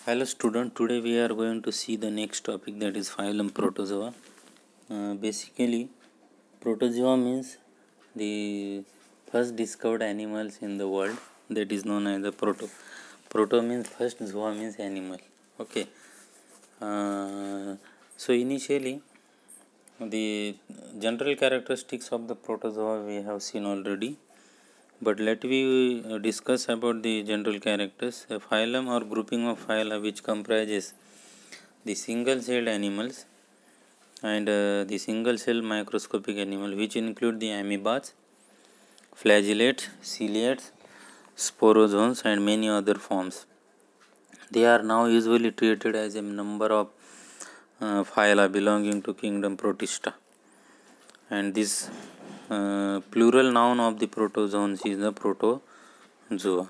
Hello student, today we are going to see the next topic, that is phylum Protozoa. Basically, Protozoa means the first discovered animals in the world, that is known as the proto. Proto means first, zoa means animal. Okay. So initially the general characteristics of the protozoa we have seen already, but let me discuss about the general characters. A phylum or grouping of phyla which comprises the single celled animals and the single cell microscopic animal, which include the amoebas, flagellates, ciliates, sporozoans and many other forms. They are now usually treated as a number of phyla belonging to kingdom Protista, and this plural noun of the protozoans is the protozoa.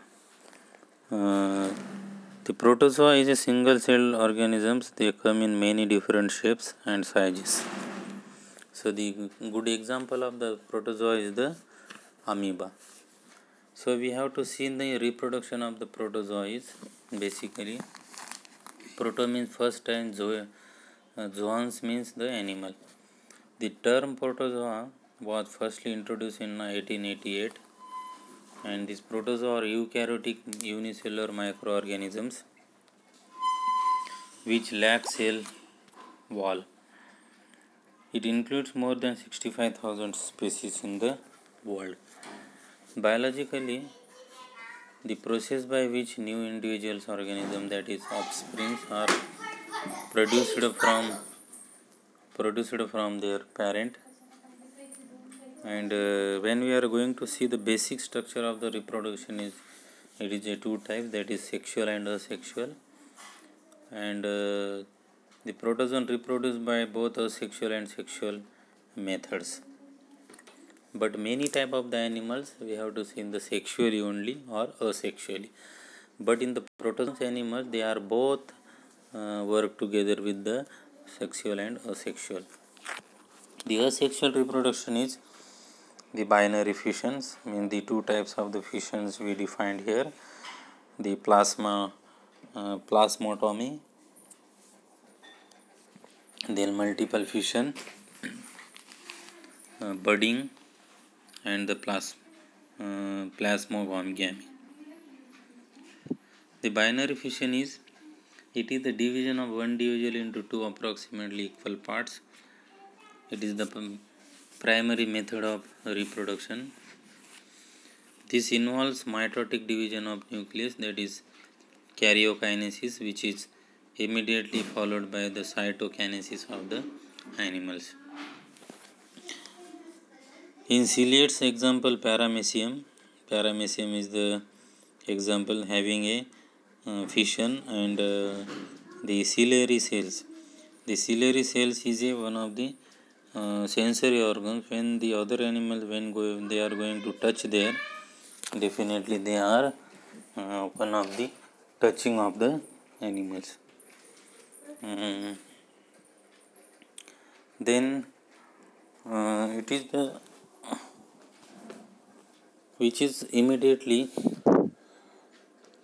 The protozoa is a single celled organisms. They come in many different shapes and sizes. So the good example of the protozoa is the amoeba. So we have to see the reproduction of the protozoa is basically proto means first and zoans means the animal. The term protozoa was firstly introduced in 1888, and these protozoa are eukaryotic unicellular microorganisms which lack cell wall. It includes more than 65,000 species in the world. Biologically, the process by which new individuals organism, that is offsprings, are produced from their parent. And when we are going to see the basic structure of the reproduction, it is a two types, that is sexual and asexual. And the protozoan reproduce by both asexual and sexual methods. But many type of the animals we have to see in the sexually only or asexually. But in the protozoan animals, they are both work together with the sexual and asexual. The asexual reproduction is the binary fissions, mean the two types of the fissions we defined here, the plasmotomy, then multiple fission, budding, and the plasmogamy. The binary fission is the division of one individual into two approximately equal parts. It is the primary method of reproduction. This involves mitotic division of nucleus, that is karyokinesis, which is immediately followed by the cytokinesis of the animals. In ciliates, example paramecium. Paramecium is the example having a fission, and the ciliary cells. The ciliary cells is one of the sensory organs. When the other animals, when they are going to touch there, definitely they are one of the touching of the animals. Then it is the which is immediately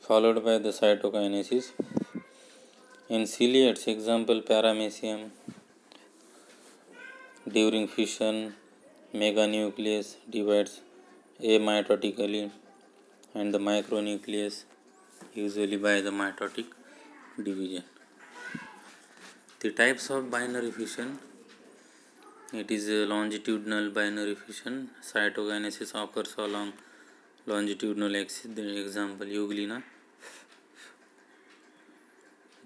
followed by the cytokinesis. In ciliates, example paramecium, during fission, meganucleus divides amitotically, and the micronucleus usually by the mitotic division. The types of binary fission, it is a longitudinal binary fission. Cytokinesis occurs along longitudinal axis, the example euglena.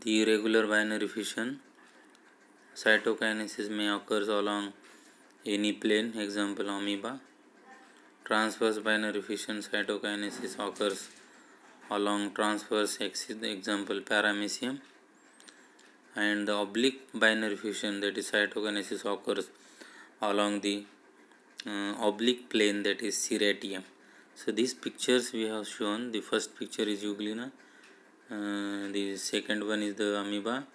The irregular binary fission, cytokinesis may occur along any plane, example amoeba. Transverse binary fission, cytokinesis occurs along transverse axis, example paramecium. And the oblique binary fission, that is cytokinesis, occurs along the oblique plane, that is serratium. So these pictures we have shown. The first picture is euglena, the second one is the amoeba,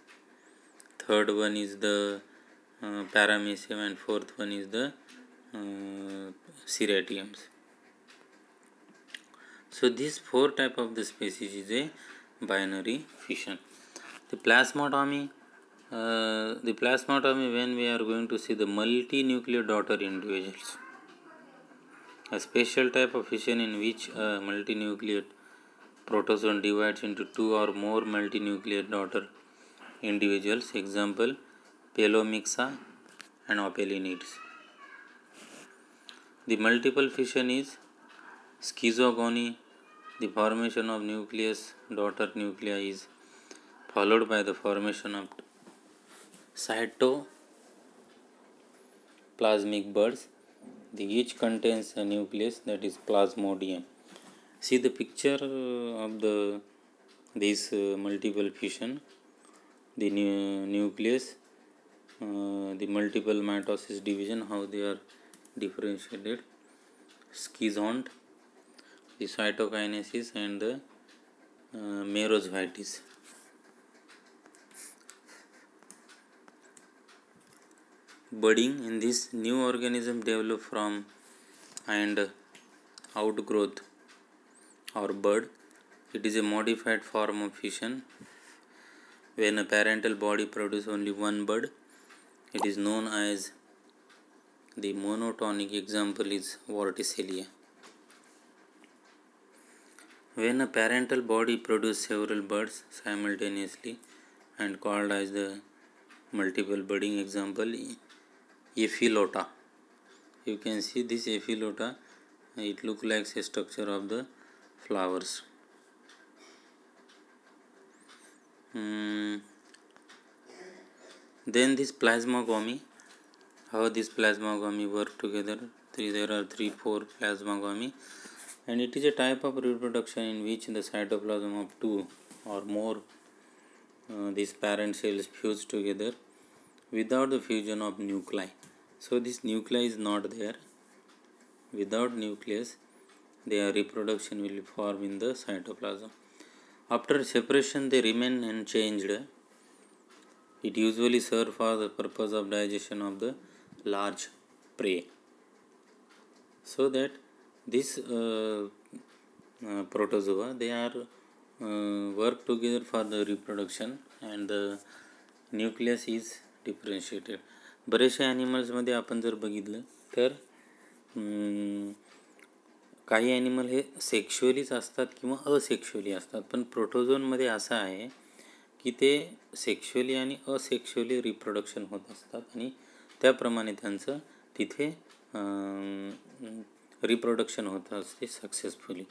third one is the paramecium, and fourth one is the serratiums. So these four type of the species is a binary fission. The plasmatomy, when we are going to see the multinuclear daughter individuals, a special type of fission in which a multinucleate protozoan divides into two or more multinucleate daughter individuals, example Pelomyxa and Opelinids. The multiple fission is schizogony. The formation of nucleus daughter nuclei is followed by the formation of cytoplasmic buds. Each contains a nucleus, that is plasmodium. See the picture of this multiple fission. The nucleus, the multiple mitosis division, how they are differentiated, schizont, the cytokinesis, and the merozoites. Budding, in this new organism develop from and outgrowth or bud. It is a modified form of fission. When a parental body produces only one bud, it is known as the monotonic. Example is Vorticellia. When a parental body produces several buds simultaneously and called as the multiple budding, example Ephilota. You can see this Ephilota, it looks like a structure of the flowers. Then this plasmagomy, how this plasmagomy work together. There are 3-4 plasmagomy, and it is a type of reproduction in which the cytoplasm of two or more these parent cells fuse together without the fusion of nuclei. So this nuclei is not there. Without nucleus, their reproduction will form in the cytoplasm. After separation, they remain unchanged. It usually serves for the purpose of digestion of the large prey. So that this protozoa, they are work together for the reproduction, and the nucleus is differentiated. बरेचशा ॲनिमल्समध्ये आपण जर बघितलं तर काही animal हे सेक्शुअलीच असतात किंवा asexually असतात, पण प्रोटोझोनमध्ये असं आहे की ते सेक्शुअली आणि असेक्शुअली रिप्रोडक्शन होत असतात आणि त्याप्रमाणे त्यांचं तिथे रिप्रोडक्शन होत असते सक्सेसफुली.